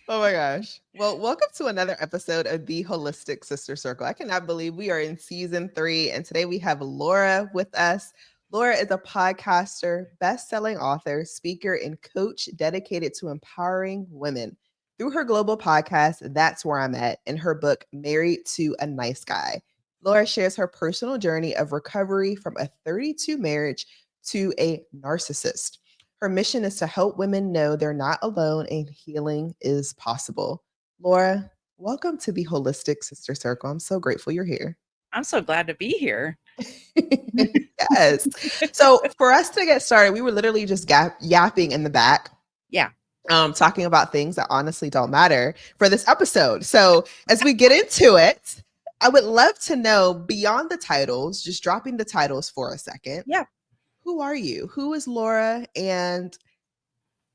Oh my gosh. Well, welcome to another episode of the Holistic Sister Circle. I cannot believe we are in season 3, and today we have Laura with us. Laura is a podcaster, best-selling author, speaker, and coach dedicated to empowering women. Through her global podcast, That's Where I'm At, and her book, Married to a Nice Guy, Laura shares her personal journey of recovery from a 32 marriage to a narcissist. Her mission is to help women know they're not alone and healing is possible. Laura, welcome to the Holistic Sister Circle. I'm so grateful you're here. I'm so glad to be here. Yes. So, for us to get started, we were literally just yapping in the back, Yeah. talking about things that honestly don't matter for this episode. So, as we get into it, I would love to know beyond the titles, just dropping the titles for a second. Yeah. Who are you? Who is Laura? And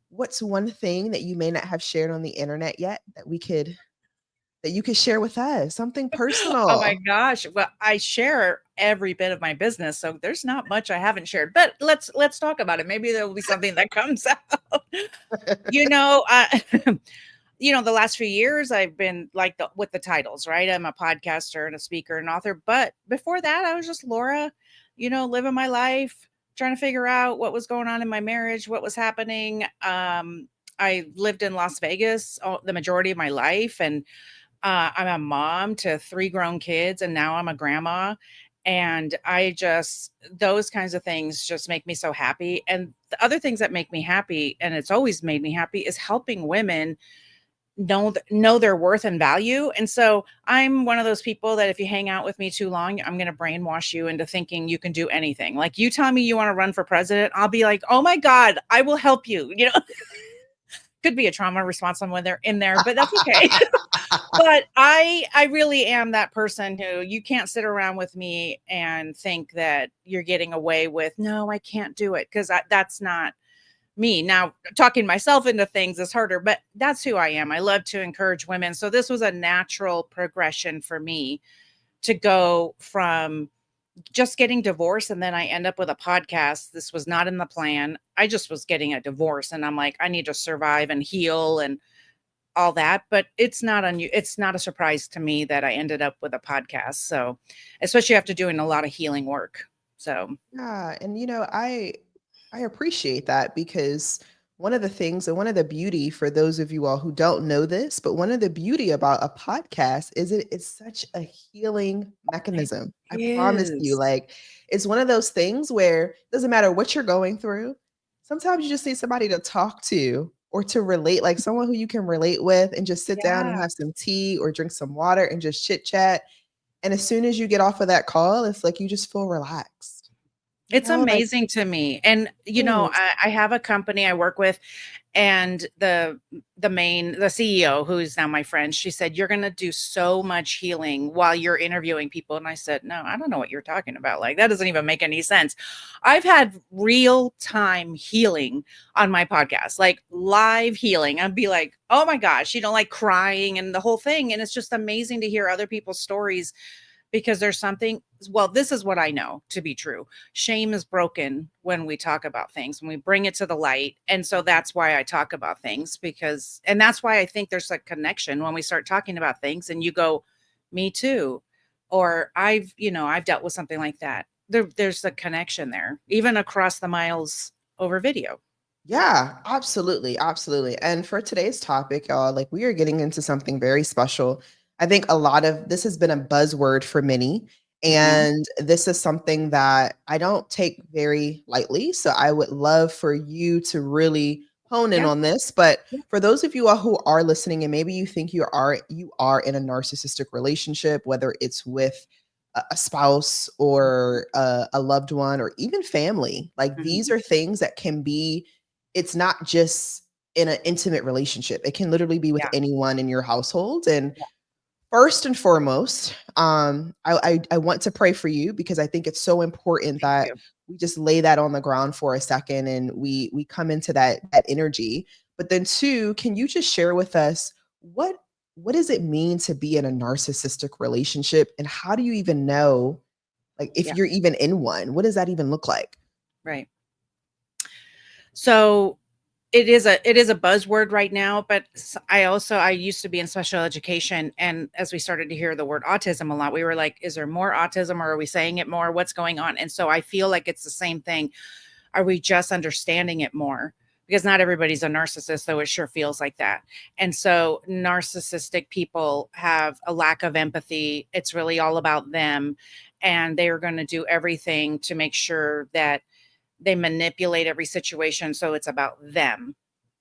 what's one thing that you may not have shared on the internet yet that you could share with us? Something Oh my personal. gosh. Well, I share every bit of my business, so there's not much I haven't shared. But let's talk about it. Maybe there will be something that comes out. you know, I the last few years I've been like with the titles, right? I'm a podcaster and a speaker and author, but before that I was just Laura, living my life, trying to figure out what was going on in my marriage, what was happening. I lived in Las Vegas the majority of my life, and I'm a mom to 3 grown kids, and now I'm a grandma. And those kinds of things just make me so happy. And the other things that make me happy, and it's always made me happy, is helping women know their worth and value. And so I'm one of those people that if you hang out with me too long, I'm going to brainwash you into thinking you can do anything. Like you tell me you want to run for president, I'll be like, oh my God, I will help you. Could be a trauma response somewhere there in there, but that's okay. But I really am that person who you can't sit around with me and think that you're getting away with, no, I can't do it, because that's not me. Now, talking myself into things is harder, but that's who I am. I love to encourage women. So this was a natural progression for me to go from just getting divorced, and then I end up with a podcast. This was not in the plan. I just was getting a divorce, and I'm like, I need to survive and heal and all that. But it's not a surprise to me that I ended up with a podcast. So, especially after doing a lot of healing work. So, Yeah, and I appreciate that because one of the things and one of the beauty for those of you all who don't know this, but one of the beauty about a podcast is it's such a healing it mechanism. I promise you, is. like it's one of those things where it doesn't matter what you're going through. Sometimes you just need somebody to talk to or to relate, like someone who you can relate with and just sit down and Yeah. have some tea or drink some water and just chit chat. And as soon as you get off of that call, it's like you just feel relaxed. It's Like amazing to me. And yes. I have a company I work with, and the CEO, who is now my friend, she said, "You're gonna do so much healing while you're interviewing people." And I said, "No, I don't know what you're talking about. Like, that doesn't even make any sense." I've had real time healing on my podcast, like live healing. I'd be like, oh my gosh, like crying and the whole thing. And it's just amazing to hear other people's stories, because there's something, well, this is what I know to be true. Shame is broken when we talk about things, when we bring it to the light. And so that's why I talk about things, and that's why I think there's a connection when we start talking about things and you go, me too. Or I've dealt with something like that. There's a connection there, even across the miles over video. Yeah, absolutely, absolutely. And for today's topic, y'all, like we are getting into something very special. I think a lot of this has been a buzzword for many, Hmm. and this is something that I don't take very lightly. So I would love for you to really hone in Yeah. on this. But Yeah. for those of you all who are listening, and maybe you think you are in a narcissistic relationship, whether it's with a spouse or a loved one or even family, like these Mhm. are things that can be it's not just in an intimate relationship. It can literally be with Yeah. anyone in your household. And Yeah. first and foremost, I want to pray for you because I think it's so important Thank that you. we just lay that on the ground for a second and we come into that energy. But then two, can you just share with us what does it mean to be in a narcissistic relationship and how do you even know like if Yeah. you're even in one? What does that even look like? Right. So it is a buzzword right now, but I used to be in special education, and as we started to hear the word autism a lot, we were like, is there more autism, or are we saying it more? What's going on? And so I feel like it's the same thing. Are we just understanding it more? Because not everybody's a narcissist, though it sure feels like that. And so narcissistic people have a lack of empathy. It's really all about them. And they are going to do everything to make sure that they manipulate every situation so it's about them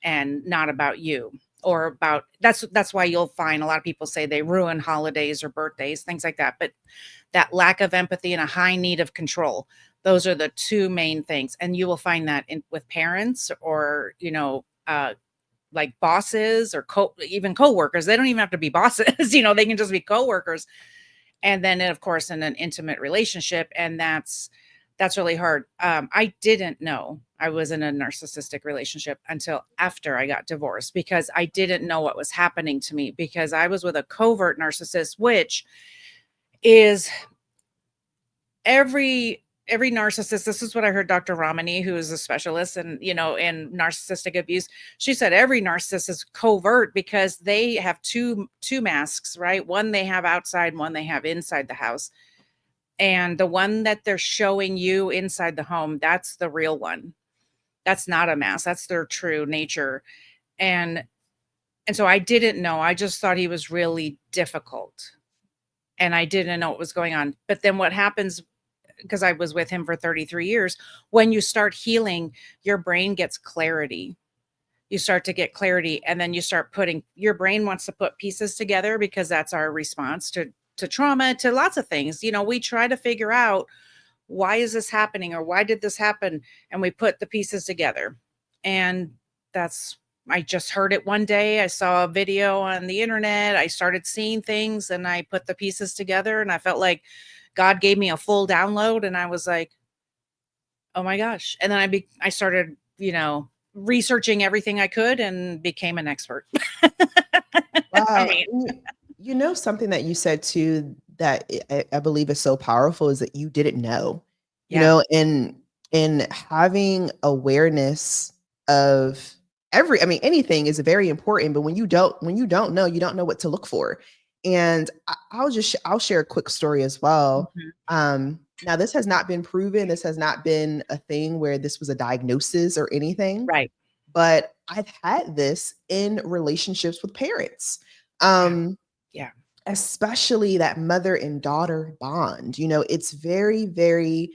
and not about you, or about that's why you'll find a lot of people say they ruin holidays or birthdays, things like that. But that lack of empathy and a high need of control, those are the two main things. And you will find that in with parents, or like bosses, or even coworkers. They don't even have to be bosses, they can just be coworkers. And then of course in an intimate relationship, and that's really hard. I didn't know I was in a narcissistic relationship until after I got divorced, because I didn't know what was happening to me, because I was with a covert narcissist, which is every narcissist. This is what I heard Dr. Ramani, who is a specialist in narcissistic abuse. She said every narcissist is covert because they have two masks, right? One they have outside, one they have inside the house. And the one that they're showing you inside the home, that's the real one. That's not a mask. That's their true nature. And and so I didn't know. I just thought he was really difficult. And I didn't know what was going on. But then what happens, because I was with him for 33 years, when you start healing, your brain gets clarity. You start to get clarity, and then you start putting your brain wants to put pieces together, because that's our response to trauma, to lots of things. We try to figure out, why is this happening, or why did this happen? And we put the pieces together. And that's I just heard it one day. I saw a video on the internet. I started seeing things, and I put the pieces together, and I felt like God gave me a full download, and I was like, "Oh my gosh." And then I started, researching everything I could, and became an expert. I Wow. mean, Something that you said too that I believe is so powerful is that you didn't know, yeah, and having awareness of anything is very important, but when you don't know, you don't know what to look for. And I'll share a quick story as well. mhm, Now this has not been proven. This has not been a thing where this was a diagnosis or anything, right. but I've had this in relationships with parents. Yeah, Um, yeah, Especially that mother and daughter bond. It's very, very,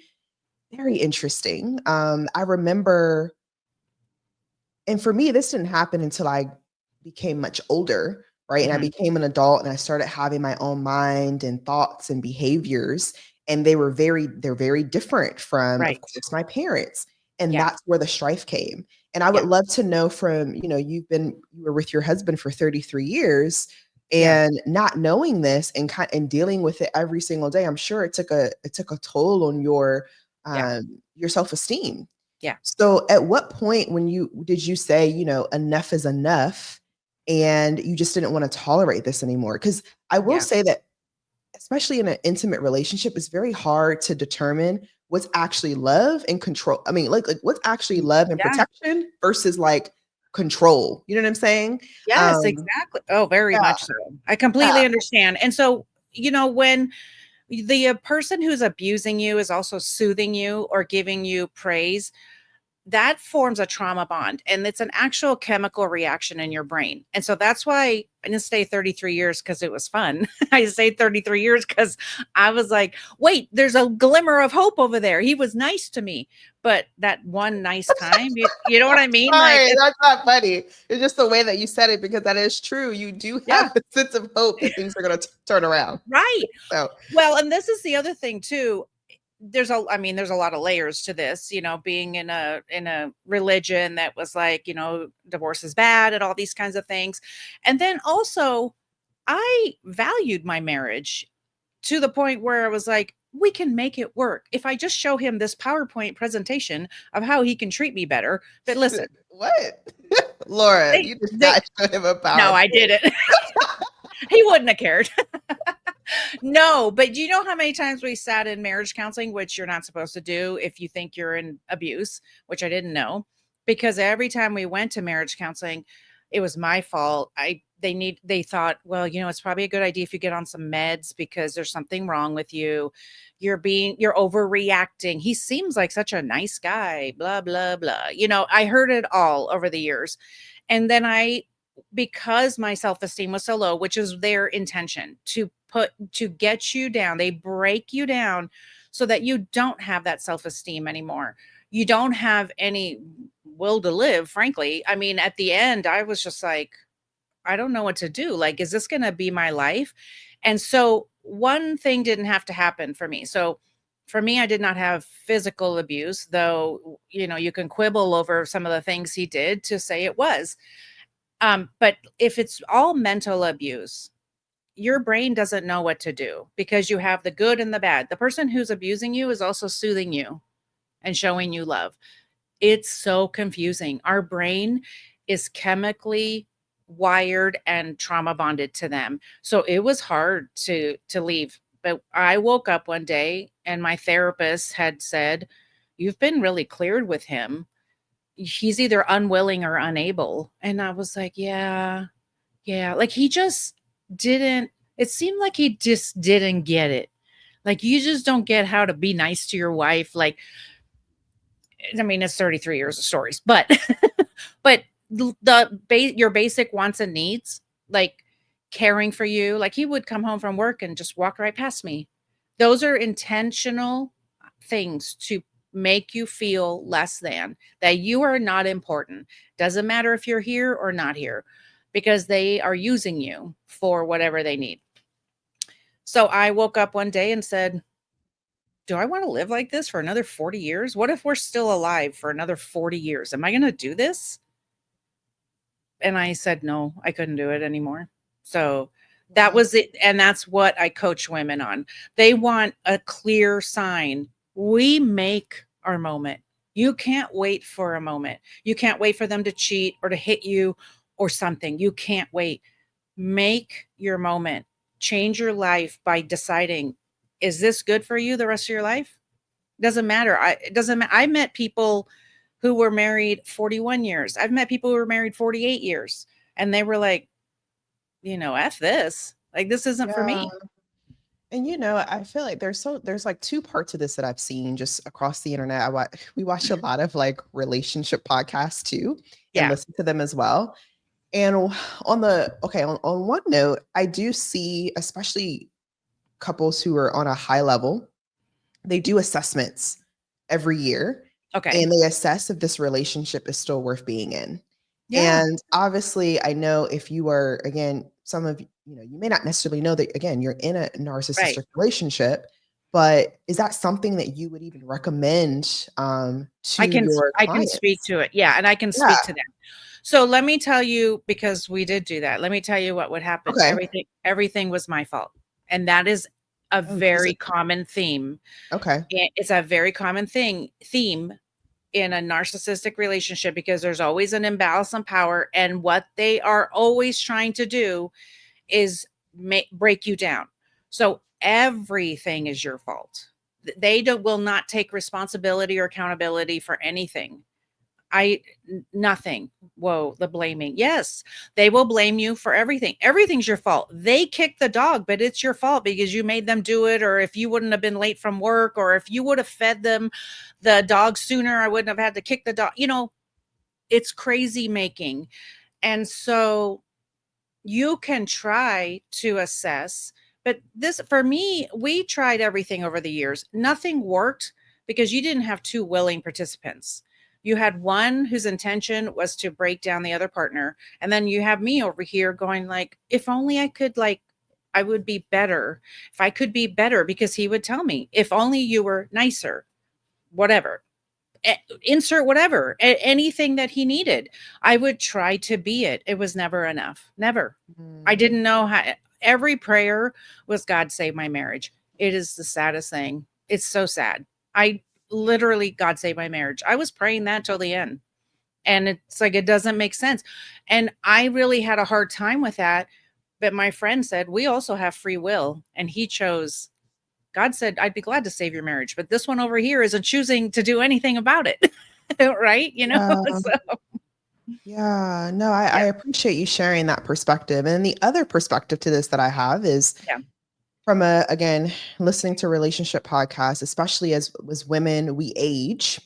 very interesting. I remember, and for me, this didn't happen until I became much older, right? And I mhm, became an adult and I started having my own mind and thoughts and behaviors. And they're very different from, of right. course, my parents. And Yeah, that's where the strife came. And I would yeah, love to know from, you were with your husband for 33 years yeah, and not knowing this and dealing with it every single day. I'm sure it took a toll on yeah, your self-esteem. yeah, So at what point did you say, enough is enough and you just didn't want to tolerate this anymore? Because I will yeah. say that, especially in an intimate relationship, it's very hard to determine what's actually love and control. I mean, like what's actually love and Yeah. protection versus like control. You know what I'm saying? Yes, Um, exactly. Oh, very yeah, much so. I yeah. completely understand. And so, when the person who's abusing you is also soothing you or giving you praise, that forms a trauma bond, and it's an actual chemical reaction in your brain. And so that's why I didn't stay 33 years because it was fun. I stayed 33 years because I was like, wait, there's a glimmer of hope over there. He was nice to me. But that one nice time, you know what I mean? Like, Sorry, that's not funny. It's just the way that you said it because that is true. You do yeah, have a sense of hope that things are going to turn around. right. So, Well, and this is the other thing too. There's a lot of layers to this, being in a religion that was like, divorce is bad and all these kinds of things. And then also I valued my marriage to the point where I was like, we can make it work. If I just show him this PowerPoint presentation of how he can treat me better. But listen, what? Laura, they you did they not show him a no, PowerPoint. I didn't. He wouldn't have cared. No, but do you know how many times we sat in marriage counseling, which you're not supposed to do if you think you're in abuse, which I didn't know, because every time we went to marriage counseling, it was my fault. They thought, well, it's probably a good idea if you get on some meds because there's something wrong with you. You're overreacting. He seems like such a nice guy, blah, blah, blah. I heard it all over the years. And then because my self-esteem was so low, which is their intention to get you down, they break you down so that you don't have that self-esteem anymore. You don't have any will to live, frankly. I mean, at the end, I was just like, I don't know what to do. Like, is this going to be my life? And so one thing didn't have to happen for me. So for me, I did not have physical abuse, though, you can quibble over some of the things he did to say it was. But if it's all mental abuse, your brain doesn't know what to do because you have the good and the bad. The person who's abusing you is also soothing you and showing you love. It's so confusing. Our brain is chemically wired and trauma bonded to them. So it was hard to leave. But I woke up one day and my therapist had said, "You've been really cleared with him. He's either unwilling or unable." And I was like, yeah. Like he just didn't, it seemed like he just didn't get it. Like you just don't get how to be nice to your wife. Like, I mean, it's 33 years of stories, but but your basic wants and needs, like caring for you, like he would come home from work and just walk right past me. Those are intentional things to make you feel less than, that you are not important. Doesn't matter if you're here or not here, because they are using you for whatever they need. So I woke up one day and said, do I want to live like this for another 40 years? What if we're still alive for another 40 years? Am I going to do this? And I said, no, I couldn't do it anymore. So that Wow. was it. And that's what I coach women on. They want a clear sign. We make our moment. You can't wait for a moment. You can't wait for them to cheat or to hit you or something. You can't wait. Make your moment. Change your life by deciding, is this good for you the rest of your life? Doesn't matter. It doesn't matter. I met people who were married 41 years. I've met people who were married 48 years. And they were like, F this. Like, this isn't for Yeah. me. And I feel like there's like two parts of this that I've seen just across the internet. We watch a lot of like relationship podcasts too and Yeah. listen to them as well. And on one note, I do see, especially couples who are on a high level, they do assessments every year Okay. and they assess if this relationship is still worth being in. Yeah. And obviously, I know if you are, again, some of you may not necessarily know that, again, you're in a Right. narcissistic relationship, but is that something that you would even recommend to your I can speak clients? to it. Yeah. And I can Yeah. speak to that. So let me tell you, because we did do that. Let me tell you what would happen. Okay. Everything was my fault. And that is a Oh, very Jesus. common theme. Okay. It's a very common theme in a narcissistic relationship, because there's always an imbalance of power. And what they are always trying to do is break you down. So everything is your fault. They will not take responsibility or accountability for anything. Nothing. Whoa, the blaming. Yes, they will blame you for everything. Everything's your fault. They kicked the dog, but it's your fault because you made them do it. Or if you wouldn't have been late from work, or if you would have fed them the dog sooner, I wouldn't have had to kick the dog. It's crazy making. And so you can try to assess, but this, for me, we tried everything over the years. Nothing worked because you didn't have two willing participants. You had one whose intention was to break down the other partner, and then you have me over here going like, if only I could, like, I would be better if I could be better, because he would tell me, if only you were nicer, whatever, insert whatever, anything that he needed. I would try to be it. It was never enough. Never. I Mm. didn't know how. Every prayer was, God save my marriage. It is the saddest thing. It's so sad. I literally, God save my marriage. I was praying that till the end. And it's like, it doesn't make sense. And I really had a hard time with that. But my friend said, we also have free will. And he chose, God said, I'd be glad to save your marriage, but this one over here isn't choosing to do anything about it. right? Yeah. So Yeah. No, I yeah, appreciate you sharing that perspective. And the other perspective to this that I have is yeah, from again, listening to relationship podcasts, especially as women, we age.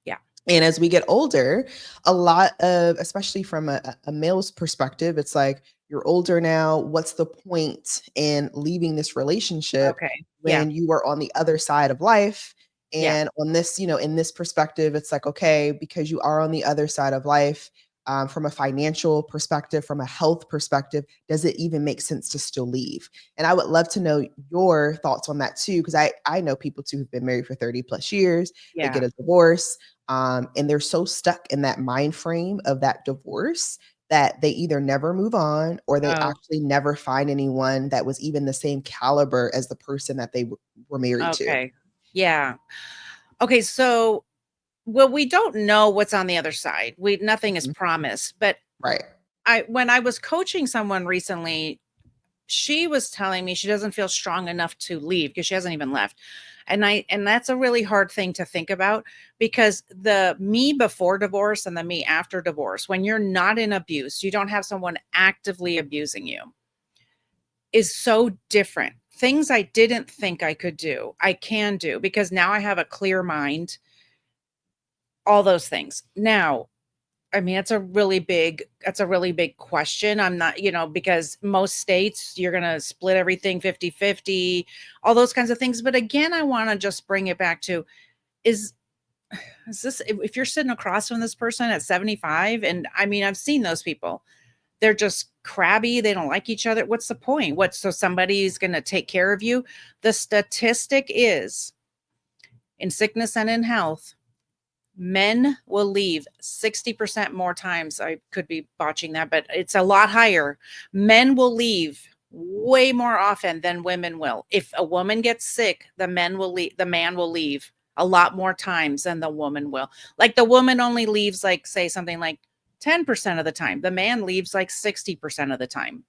yeah. And as we get older, a lot of, especially from a male's perspective, it's like, you're older now. What's the point in leaving this relationship Okay. Yeah, when you are on the other side of life? yeah. And on this, in this perspective, it's like, okay, because you are on the other side of life, from a financial perspective, from a health perspective, does it even make sense to still leave? And I would love to know your thoughts on that too, because I know people too who've been married for 30 plus years, they get Yeah. a divorce, and they're so stuck in that mind frame of that divorce that they either never move on or they Oh, actually never find anyone that was even the same caliber as the person that they were married to. okay. Yeah. Okay, so well, we don't know what's on the other side. Nothing is Mhm. promised, but Right. I when I was coaching someone recently, she was telling me she doesn't feel strong enough to leave because she hasn't even left. And that's a really hard thing to think about because the me before divorce and the me after divorce, when you're not in abuse, you don't have someone actively abusing you, is so different. Things I didn't think I could do, I can do because now I have a clear mind, all those things. Now, I mean, that's a really big question. I'm not, because most states you're going to split everything 50-50, all those kinds of things. But again, I want to just bring it back to is is this if you're sitting across from this person at 75, and I mean, I've seen those people. They're just crabby, they don't like each other. What's the point? What so somebody's going to take care of you? The statistic is in sickness and in health, men will leave 60% more times. I could be botching that, but it's a lot higher. Men will leave way more often than women will. If a woman gets sick, the man will leave a lot more times than the woman will. Like the woman only leaves like say something like 10% of the time. The man leaves like 60% of the time Wow.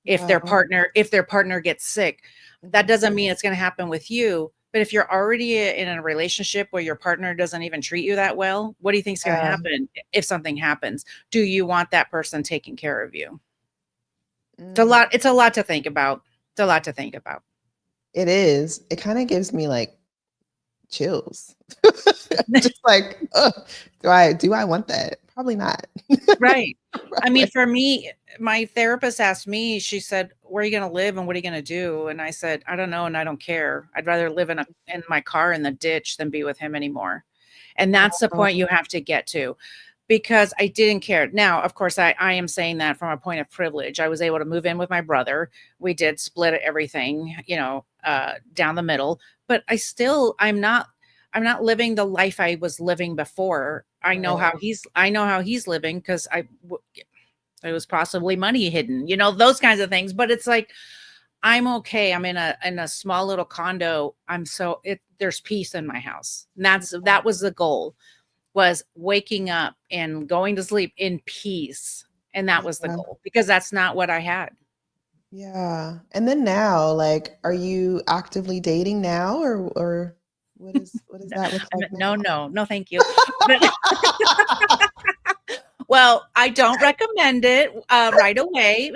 if their partner gets sick. That Mhm. doesn't mean it's going to happen with you, but if you're already in a relationship where your partner doesn't even treat you that well, what do you think is going to Yeah. happen if something happens? Do you want that person taking care of you? Mm. It's a lot to think about. It's a lot to think about. It is. It kind of gives me like chills. Just like, ugh, do I want that? Probably not. Right. I mean, Probably. for me, my therapist asked me, she said, "Where are you going to live and what are you going to do?" And I said, "I don't know and I don't care. I'd rather live in my car in the ditch than be with him anymore." And that's the point you have to get to because I didn't care. Now, of course, I am saying that from a point of privilege. I was able to move in with my brother. We did split everything, down the middle, but I'm not living the life I was living before. Right. I know how he's living because it was possibly money hidden, those kinds of things. But it's like I'm okay. I'm in a small little condo. There's peace in my house. And that was the goal, was waking up and going to sleep in peace. And that was the Yeah. goal because that's not what I had. Yeah. And then now, like, are you actively dating now or what does that look like No, now? no, no, thank you. But well, I don't recommend it, right away.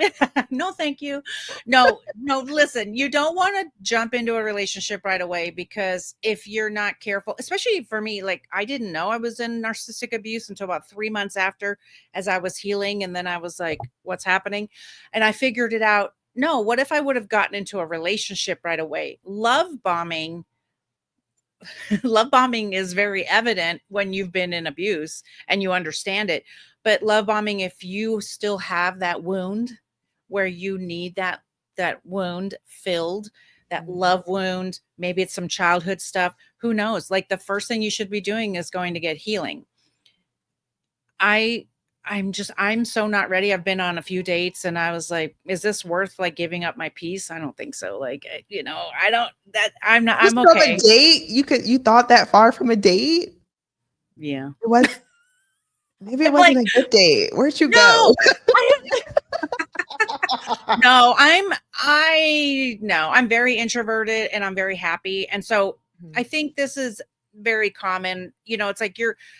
No, thank you. No, no, listen, you don't wanna jump into a relationship right away because if you're not careful, especially for me, like, I didn't know I was in narcissistic abuse until about 3 months after, as I was healing, and then I was like, "What's happening?" And I figured it out. No, what if I would have gotten into a relationship right away? Love bombing is very evident when you've been in abuse and you understand it. But love bombing, if you still have that wound where you need that wound filled, that Mhm. love wound, maybe it's some childhood stuff, who knows? Like the first thing you should be doing is going to get healing. I I'm so not ready. I've been on a few dates and I was like, is this worth like giving up my peace? I don't think so. Like, I don't that Just I'm from a okay. date? You thought that far from a date? Yeah. It was maybe it I'm like, wasn't a good date. Where'd you go? no, I no, I'm very introverted and I'm very happy. And so I Mhm. think this is very common. It's like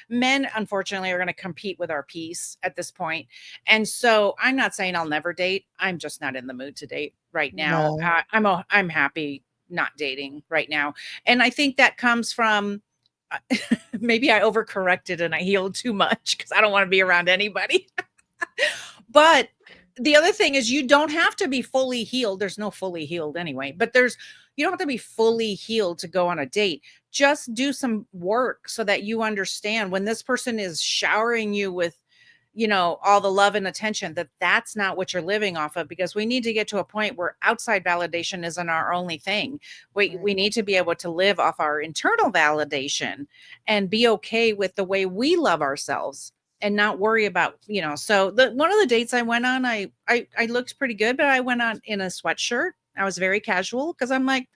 men, unfortunately, are going to compete with our peace at this point. And so I'm not saying I'll never date. I'm just not in the mood to date right now. Yeah. I'm happy not dating right now. And I think that comes from maybe I overcorrected and I healed too much because I don't want to be around anybody. But the other thing is you don't have to be fully healed. There's no fully healed anyway, but you don't have to be fully healed to go on a date. Just do some work so that you understand when this person is showering you with, all the love and attention, that's not what you're living off of, because we need to get to a point where outside validation isn't our only thing. We Right. we need to be able to live off our internal validation and be okay with the way we love ourselves and not worry about, so one of the dates I went on, I looked pretty good, but I went on in a sweatshirt. I was very casual because I'm like,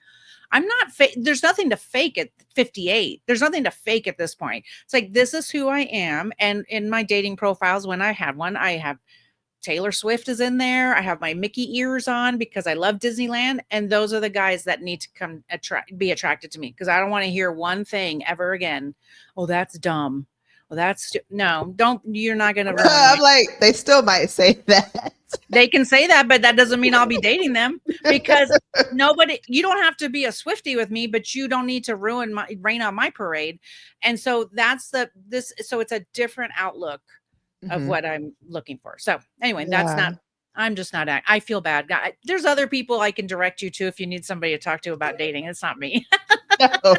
I'm not there's nothing to fake at 58. There's nothing to fake at this point. It's like, this is who I am. And in my dating profiles, when I had one, I have Taylor Swift is in there. I have my Mickey ears on because I love Disneyland. And those are the guys that need to be attracted to me, because I don't want to hear one thing ever again. Oh, that's dumb. Well, no, you're not going to ruin my. I'm like, they still might say that. They can say that, but that doesn't mean I'll be dating them, because you don't have to be a Swiftie with me, but you don't need to rain on my parade. And so so it's a different outlook of Mhm. what I'm looking for. So anyway, Yeah. I'm just not, I feel bad. There's other people I can direct you to if you need somebody to talk to about dating. It's not me. No.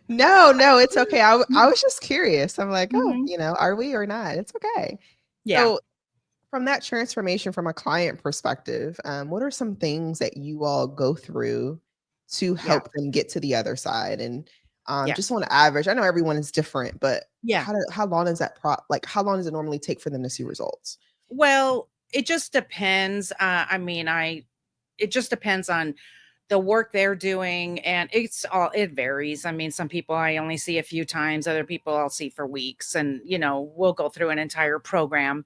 No, no, it's okay. I was just curious. I'm like, oh, Mhm. are we or not? It's okay. Yeah. So from that transformation from a client perspective, what are some things that you all go through to Yeah. help them get to the other side? And Yeah. just on average, I know everyone is different, but Yeah. how long does that how long does it normally take for them to see results? Well, it just depends. It just depends on the work they're doing, and it varies. I mean, some people I only see a few times, other people I'll see for weeks, and we'll go through an entire program.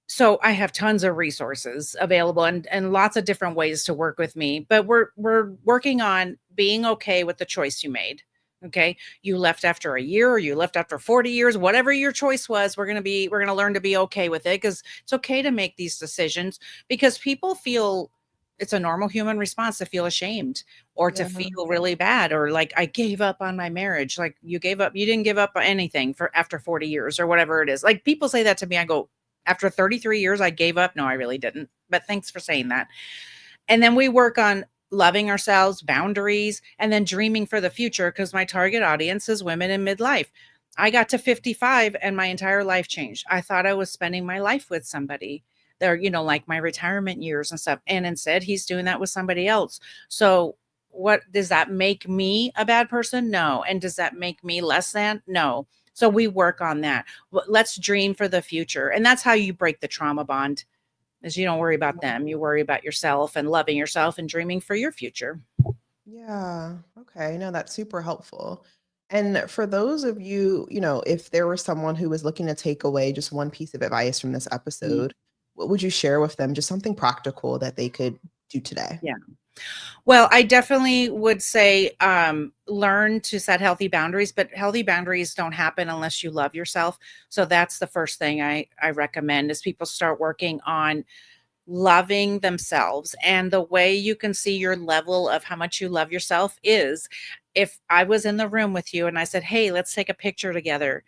So I have tons of resources available, and lots of different ways to work with me, but we're working on being okay with the choice you made. Okay, you left after a year, or you left after 40 years, whatever your choice was, we're going to learn to be okay with it, because it's okay to make these decisions, because people feel it's a normal human response to feel ashamed, or to Yeah. feel really bad, or like, I gave up on my marriage. Like, you didn't give up on anything for after 40 years or whatever it is. Like, people say that to me, I go, after 33 years, I gave up. No, I really didn't. But thanks for saying that. And then we work on loving ourselves, boundaries, and then dreaming for the future, because my target audience is women in midlife. I got to 55 and my entire life changed. I thought I was spending my life with somebody there, like my retirement years and stuff. And instead, he's doing that with somebody else. So, what does that make me a bad person? No. And does that make me less than? No. So we work on that. Let's dream for the future. And that's how you break the trauma bond, is you don't worry about them. You worry about yourself and loving yourself and dreaming for your future. Yeah. Okay. No, that's super helpful. And for those of you, if there was someone who was looking to take away just one piece of advice from this Mm, episode, what would you share with them? Just something practical that they could do today. yeah. Well, I definitely would say, learn to set healthy boundaries, but healthy boundaries don't happen unless you love yourself. So that's the first thing I recommend, is people start working on loving themselves. And the way you can see your level of how much you love yourself is, if I was in the room with you and I said, hey, let's take a picture together,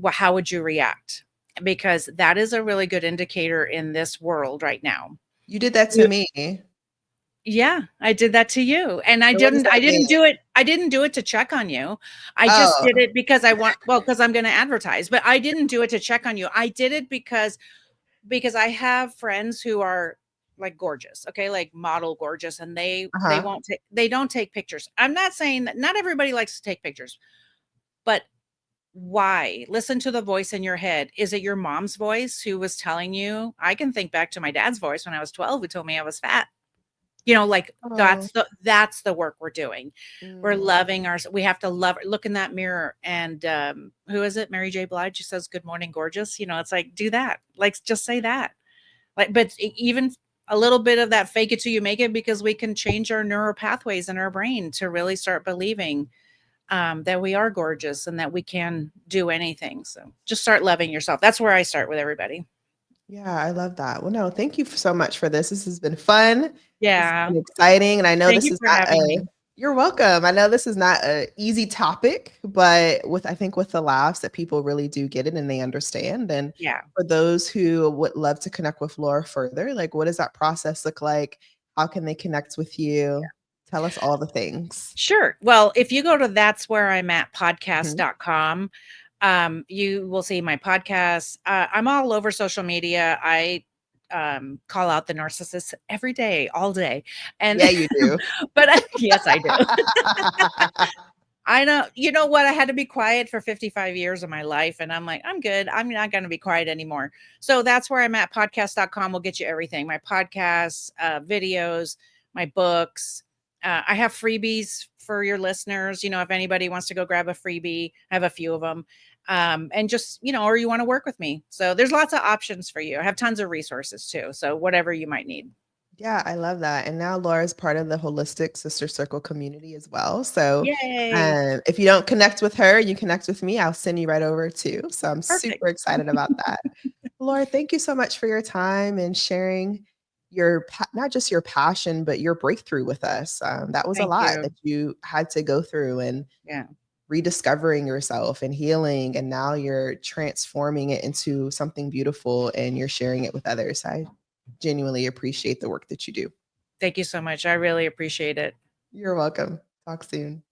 how would you react? Because that is a really good indicator in this world right now. You did that to You me. Yeah, I did that to you, and I So what does didn't that I mean? didn't do it I didn't do it to check on you. I just Oh, did it because because I'm gonna advertise, but I didn't do it to check on you. I did it because I have friends who are, like, gorgeous, okay, like, model gorgeous, and uh-huh. they don't take pictures. I'm not saying that not everybody likes to take pictures, but why? Listen to the voice in your head. Is it your mom's voice who was telling you? I can think back to my dad's voice when I was 12, who told me I was fat. Like, Oh, that's the work we're doing. We're mm, loving we have to look in that mirror, and, who is it? Mary J. Blige, she says, "Good morning, gorgeous." It's like, do that. Like, just say that. Like, but even a little bit of that fake it till you make it, because we can change our neural pathways in our brain to really start believing, that we are gorgeous and that we can do anything. So just start loving yourself. That's where I start with everybody. Yeah, I love that. Well, no, thank you so much for this. This has been fun. This has Yeah. been exciting. And I know Thank this you is for not having me. you're welcome. I know this is not an easy topic, but I think with the laughs that people really do get it and they understand. And Yeah. for those who would love to connect with Laura further, like what does that process look like? How can they connect with you? Tell us all the things. Sure. Well, if you go to that's where I'm at Mhm. podcast.com, you will see my podcast. I'm all over social media. I call out the narcissists every day, all day. And Yeah, you do. but yes, I do. I know. You know what? I had to be quiet for 55 years of my life. And I'm like, I'm good. I'm not going to be quiet anymore. So that's where I'm at. Podcast.com will get you everything, my podcasts, videos, my books. I have freebies for your listeners. If anybody wants to go grab a freebie, I have a few of them. And just, or you want to work with me. So there's lots of options for you. I have tons of resources too. So whatever you might need. Yeah, I love that. And now Laura's part of the Holistic Sister Circle community as well. So Yay. if you don't connect with her, you connect with me, I'll send you right over too. So I'm Perfect. super excited about that. Laura, thank you so much for your time and sharing not just your passion, but your breakthrough with us. That was a Thank lot you. that you had to go through and Yeah. rediscovering yourself and healing. And now you're transforming it into something beautiful and you're sharing it with others. I genuinely appreciate the work that you do. Thank you so much. I really appreciate it. You're welcome. Talk soon.